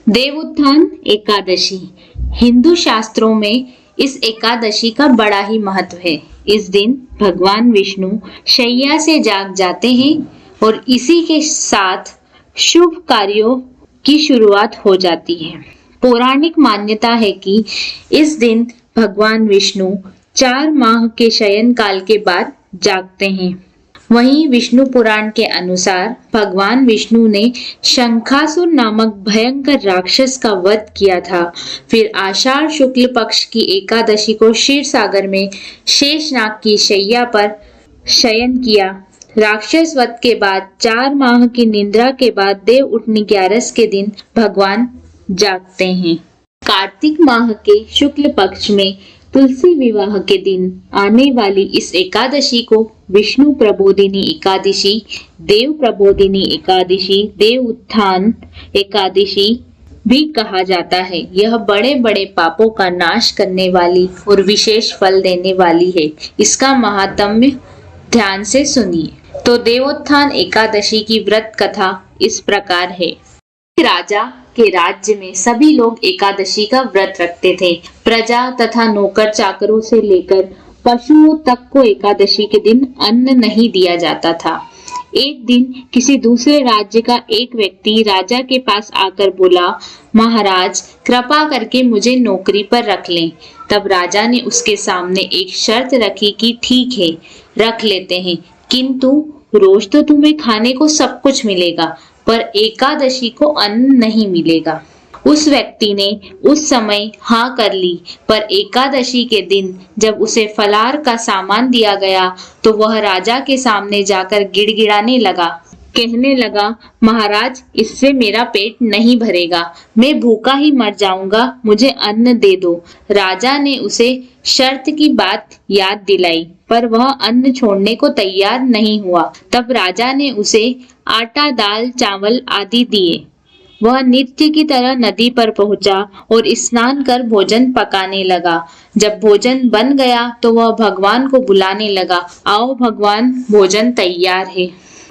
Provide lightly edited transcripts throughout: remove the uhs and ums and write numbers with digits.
देवोत्थान एकादशी। हिंदू शास्त्रों में इस एकादशी का बड़ा ही महत्व है। इस दिन भगवान विष्णु शैया से जाग जाते हैं और इसी के साथ शुभ कार्यों की शुरुआत हो जाती है। पौराणिक मान्यता है कि इस दिन भगवान विष्णु 4 माह के शयन काल के बाद जागते हैं। वहीं विष्णु पुराण के अनुसार भगवान विष्णु ने शंखासुर नामक भयंकर राक्षस का वध किया था। फिर आषाढ़ शुक्ल पक्ष की एकादशी को क्षीर सागर में शेषनाग की शैया पर शयन किया। राक्षस वध के बाद 4 माह की निद्रा के बाद देव उठनी 11 के दिन भगवान जागते हैं। कार्तिक माह के शुक्ल पक्ष में तुलसी विवाह के दिन आने वाली इस एकादशी को विष्णु प्रबोधिनी एकादशी, देव प्रबोधिनी एकादशी, देव उत्थान एकादशी भी कहा जाता है। यह बड़े बड़े पापों का नाश करने वाली और विशेष फल देने वाली है। इसका महात्म्य ध्यान से सुनिए। तो देवोत्थान एकादशी की व्रत कथा इस प्रकार है। राजा के राज्य में सभी लोग एकादशी का व्रत रखते थे। प्रजा तथा नौकर चाकरों से लेकर पशुओं तक को एकादशी के दिन अन्न नहीं दिया जाता था। एक दिन किसी दूसरे राज्य का एक व्यक्ति राजा के पास आकर बोला, महाराज कृपा करके मुझे नौकरी पर रख लें। तब राजा ने उसके सामने एक शर्त रखी कि ठीक है, रख लेते हैं, किंतु रोज तो तुम्हें खाने को सब कुछ मिलेगा, पर एकादशी को अन्न नहीं मिलेगा। उस व्यक्ति ने उस समय हाँ कर ली, पर एकादशी के दिन जब उसे फलाहार का सामान दिया गया तो वह राजा के सामने जाकर गिड़गिड़ाने लगा, कहने लगा, महाराज इससे मेरा पेट नहीं भरेगा, मैं भूखा ही मर जाऊंगा, मुझे अन्न दे दो। राजा ने उसे शर्त की बात याद दिलाई, पर वह अन्न छोड़ने को तैयार नहीं हुआ। तब राजा ने उसे आटा, दाल, चावल आदि दिए। वह नित्य की तरह नदी पर पहुंचा और स्नान कर भोजन पकाने लगा। जब भोजन बन गया तो वह भगवान को बुलाने लगा, आओ भगवान, भोजन तैयार है।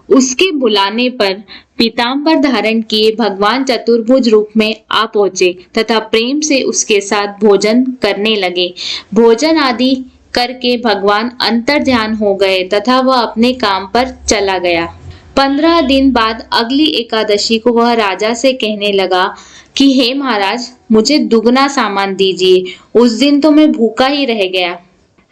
उसके बुलाने पर पीताम्बर धारण किए भगवान चतुर्भुज रूप में आ पहुंचे तथा प्रेम से उसके साथ भोजन करने लगे। भोजन आदि करके भगवान अंतर ध्यान हो गए तथा वह अपने काम पर चला गया। 15 दिन बाद अगली एकादशी को वह राजा से कहने लगा कि हे महाराज, मुझे दुगना सामान दीजिए, उस दिन तो मैं भूखा ही रह गया।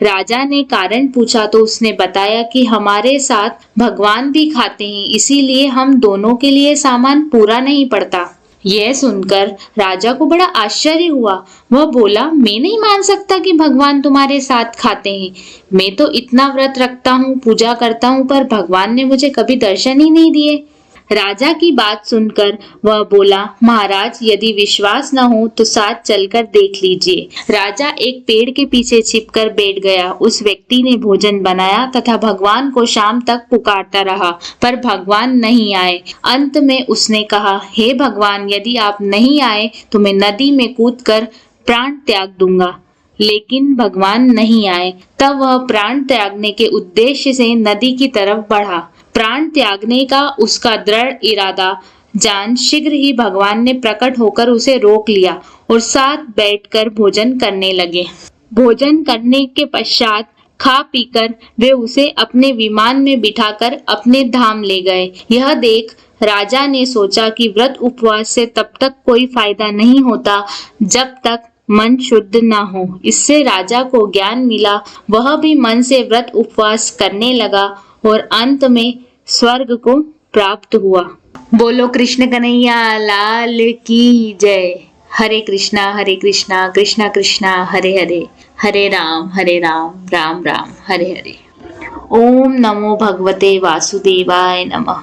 राजा ने कारण पूछा तो उसने बताया कि हमारे साथ भगवान भी खाते हैं, इसीलिए हम दोनों के लिए सामान पूरा नहीं पड़ता। यह सुनकर राजा को बड़ा आश्चर्य हुआ। वह बोला, मैं नहीं मान सकता कि भगवान तुम्हारे साथ खाते हैं। मैं तो इतना व्रत रखता हूँ, पूजा करता हूँ, पर भगवान ने मुझे कभी दर्शन ही नहीं दिए। राजा की बात सुनकर वह बोला, महाराज यदि विश्वास न हो तो साथ चलकर देख लीजिए। राजा एक पेड़ के पीछे छिपकर बैठ गया। उस व्यक्ति ने भोजन बनाया तथा भगवान को शाम तक पुकारता रहा, पर भगवान नहीं आए। अंत में उसने कहा, हे भगवान, यदि आप नहीं आए तो मैं नदी में कूदकर प्राण त्याग दूंगा। लेकिन भगवान नहीं आए। तब वह प्राण त्यागने के उद्देश्य से नदी की तरफ बढ़ा। प्राण त्यागने का उसका दृढ़ इरादा जान शीघ्र ही भगवान ने प्रकट होकर उसे रोक लिया और साथ बैठकर भोजन करने लगे। भोजन करने के पश्चात खा पीकर वे उसे अपने विमान में बिठाकर अपने धाम ले गए। यह देख राजा ने सोचा कि व्रत उपवास से तब तक कोई फायदा नहीं होता जब तक मन शुद्ध ना हो। इससे राजा को ज्ञान मिला। वह भी मन से व्रत उपवास करने लगा और अंत में स्वर्ग को प्राप्त हुआ। बोलो कृष्ण कन्हैया लाल की जय। हरे कृष्णा कृष्णा कृष्णा हरे हरे, हरे राम राम राम हरे हरे। ओम नमो भगवते वासुदेवाय नमः।